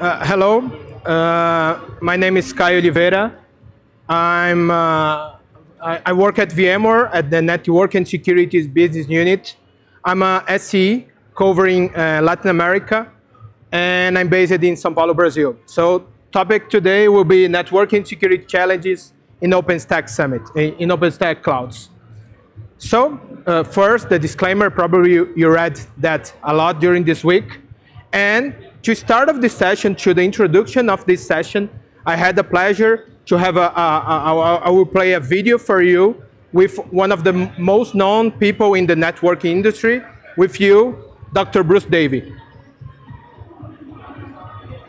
Hello, my name is Caio Oliveira. I work at VMware at the Network and Securities Business Unit. I'm a SE covering Latin America, and I'm based in São Paulo, Brazil. So topic today will be networking security challenges in OpenStack Summit, in OpenStack clouds. So first, the disclaimer, probably you read that a lot during this week. And to start off this session, to the introduction of this session, I had the pleasure to have I will play a video for you with one of the most known people in the networking industry, with you, Dr. Bruce Davey.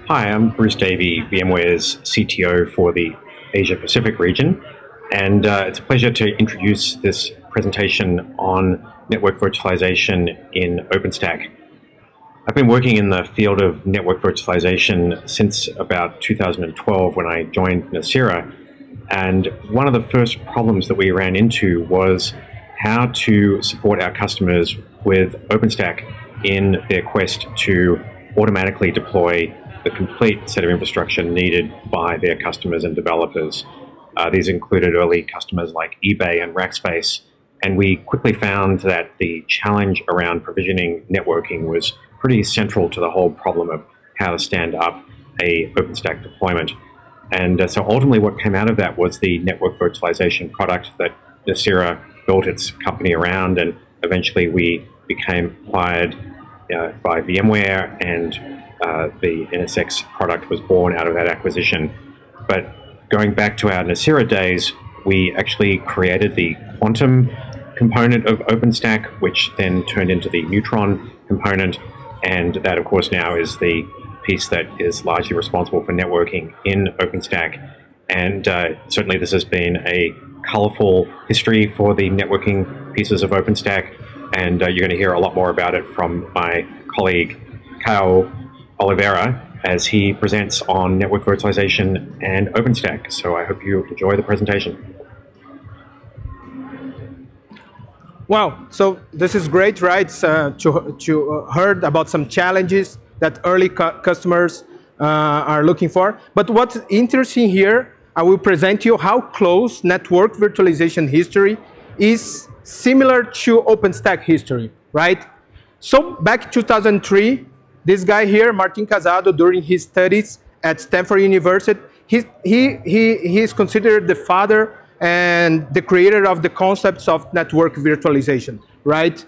Hi, I'm Bruce Davey, VMware's CTO for the Asia Pacific region. And it's a pleasure to introduce this presentation on network virtualization in OpenStack. I've been working in the field of network virtualization since about 2012 when I joined Nicira. And one of the first problems that we ran into was how to support our customers with OpenStack in their quest to automatically deploy the complete set of infrastructure needed by their customers and developers. These included early customers like eBay and Rackspace. And we quickly found that the challenge around provisioning networking was pretty central to the whole problem of how to stand up a OpenStack deployment. And so ultimately what came out of that was the network virtualization product that Nicira built its company around, and eventually we became acquired by VMware, and the NSX product was born out of that acquisition. But going back to our Nicira days, we actually created the Quantum component of OpenStack, which then turned into the Neutron component. And that, of course, now is the piece that is largely responsible for networking in OpenStack. And certainly this has been a colorful history for the networking pieces of OpenStack. And you're going to hear a lot more about it from my colleague, Caio Oliveira, as he presents on network virtualization and OpenStack. So I hope you enjoy the presentation. Wow, so this is great, right? To heard about some challenges that early customers are looking for. But what's interesting here, I will present you how close network virtualization history is similar to OpenStack history, right? So back in 2003, this guy here, Martin Casado, during his studies at Stanford University, he is considered the father and the creator of the concepts of network virtualization, right?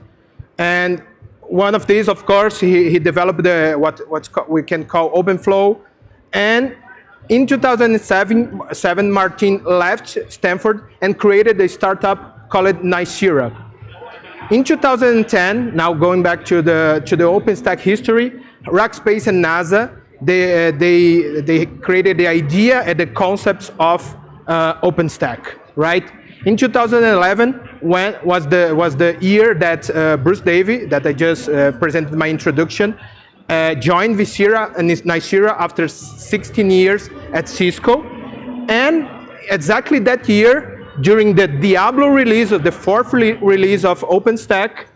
And one of these, of course, he developed what we can call OpenFlow. And in 2007, Martin left Stanford and created a startup called Nicira. In 2010, now going back to the OpenStack history, Rackspace and NASA, they created the idea and the concepts of OpenStack. Right? In 2011, was the year that Bruce Davey, that I just presented my introduction, joined Nicira after 16 years at Cisco. And exactly that year, during the Diablo release, of the fourth release of OpenStack,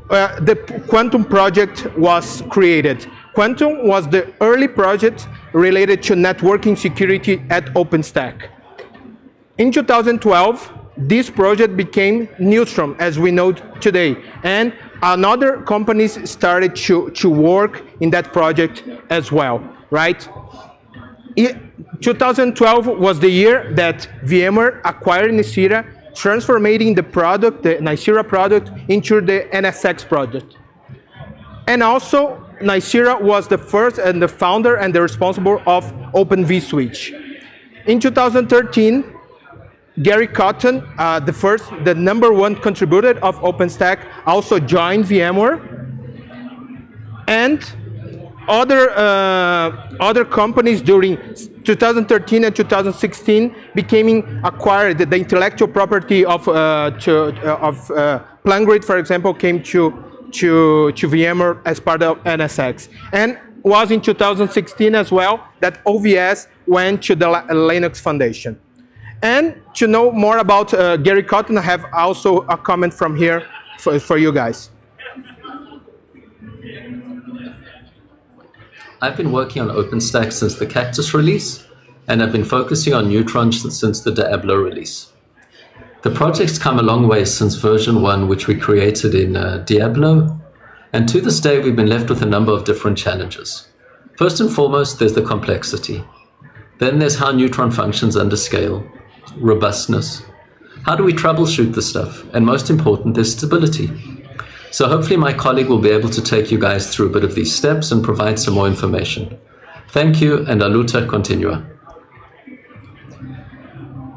the Quantum project was created. Quantum was the early project related to networking security at OpenStack. In 2012, this project became Neutron, as we know today, and another companies started to work in that project as well, right? 2012 was the year that VMware acquired Nicira, transforming the product, the Nicira product, into the NSX project. And also, Nicira was the first and the founder and the responsible of Open vSwitch. In 2013, Gary Cotton, the #1 contributor of OpenStack, also joined VMware, and other companies during 2013 and 2016 became acquired. The intellectual property of PlanGrid, for example, came to VMware as part of NSX, and was in 2016 as well that OVS went to the Linux Foundation. And to know more about Gary Cotton, I have also a comment from here for you guys. I've been working on OpenStack since the Cactus release, and I've been focusing on Neutron since the Diablo release. The project's come a long way since version 1, which we created in Diablo, and to this day we've been left with a number of different challenges. First and foremost, there's the complexity. Then there's how Neutron functions under scale, robustness. How do we troubleshoot this stuff? And most important, there's stability. So hopefully my colleague will be able to take you guys through a bit of these steps and provide some more information. Thank you, and aluta continua.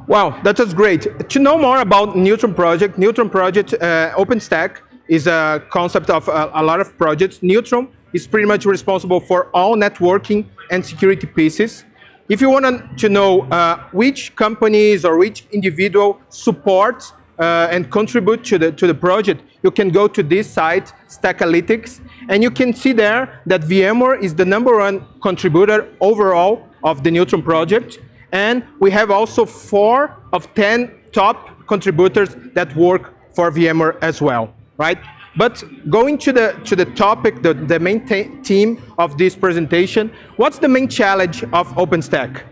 Wow, that was great. To know more about Neutron project, OpenStack is a concept of a lot of projects. Neutron is pretty much responsible for all networking and security pieces. If you want to know which companies or which individual support and contribute to the project, you can go to this site, Stackalytics, and you can see there that VMware is the #1 contributor overall of the Neutron project. And we have also 4 of 10 top contributors that work for VMware as well, right? But going to the topic, the main theme of this presentation, what's the main challenge of OpenStack?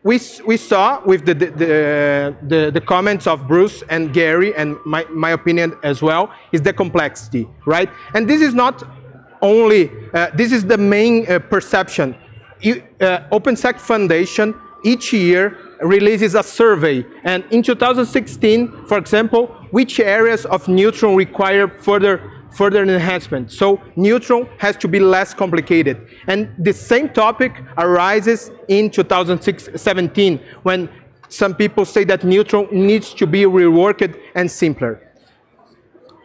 We saw with the comments of Bruce and Gary, and my opinion as well, is the complexity, right? And this is not only, this is the main perception. OpenStack Foundation each year releases a survey, and in 2016, for example, which areas of Neutron require further enhancement. So Neutron has to be less complicated. And the same topic arises in 2017, when some people say that Neutron needs to be reworked and simpler.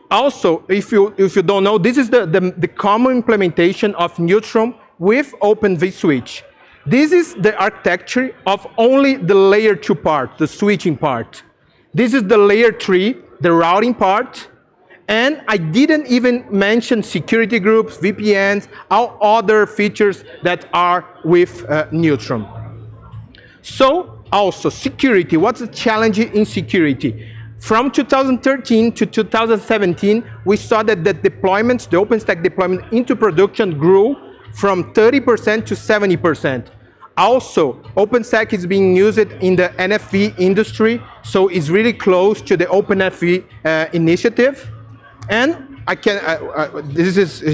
Also, if you don't know, this is the common implementation of Neutron with Open vSwitch. This is the architecture of only the layer 2 part, the switching part. This is the layer 3, the routing part. And I didn't even mention security groups, VPNs, all other features that are with Neutron. So also security, what's the challenge in security? From 2013 to 2017, we saw that the deployments, the OpenStack deployment into production grew from 30% to 70%. Also, OpenStack is being used in the NFV industry, so it's really close to the OpenFV initiative. And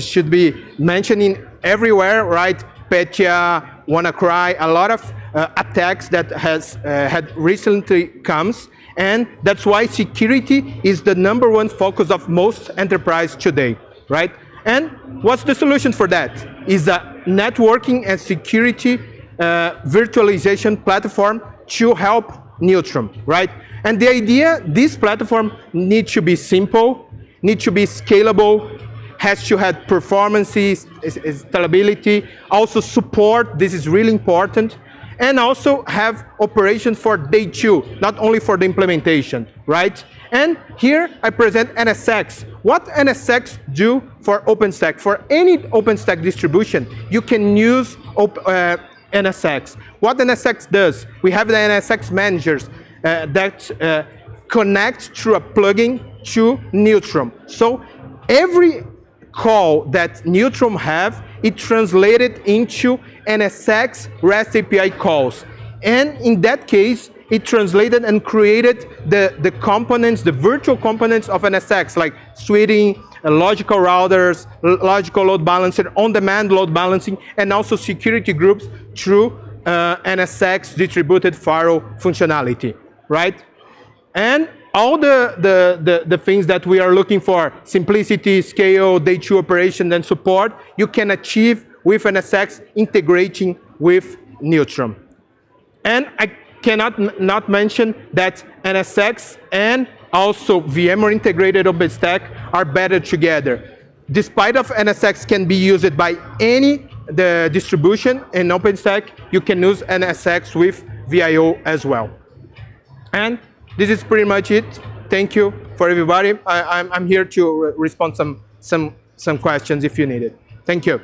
should be mentioning everywhere, right? Petya, WannaCry, a lot of attacks that had recently comes, and that's why security is the #1 focus of most enterprises today, right? And what's the solution for that? Is a networking and security virtualization platform to help Neutron, right? And the idea, this platform needs to be simple, needs to be scalable, has to have performances, scalability, also support, this is really important, and also have operations for day 2, not only for the implementation, right? And here I present NSX. What NSX do for OpenStack? For any OpenStack distribution, you can use NSX. What NSX does, we have the NSX managers that connect through a plugin to Neutron. So every call that Neutron have, it translated into NSX REST API calls. And in that case, it translated and created the components, the virtual components of NSX, like switching, logical routers, logical load balancer, on-demand load balancing, and also security groups through NSX distributed firewall functionality, right? And all the things that we are looking for, simplicity, scale, day 2 operation, and support, you can achieve with NSX integrating with Neutron. And I cannot not mention that NSX and also VMware integrated OpenStack are better together. Despite of NSX can be used by any the distribution in OpenStack, you can use NSX with VIO as well. And this is pretty much it. Thank you for everybody. I'm here to respond some questions if you need it. Thank you.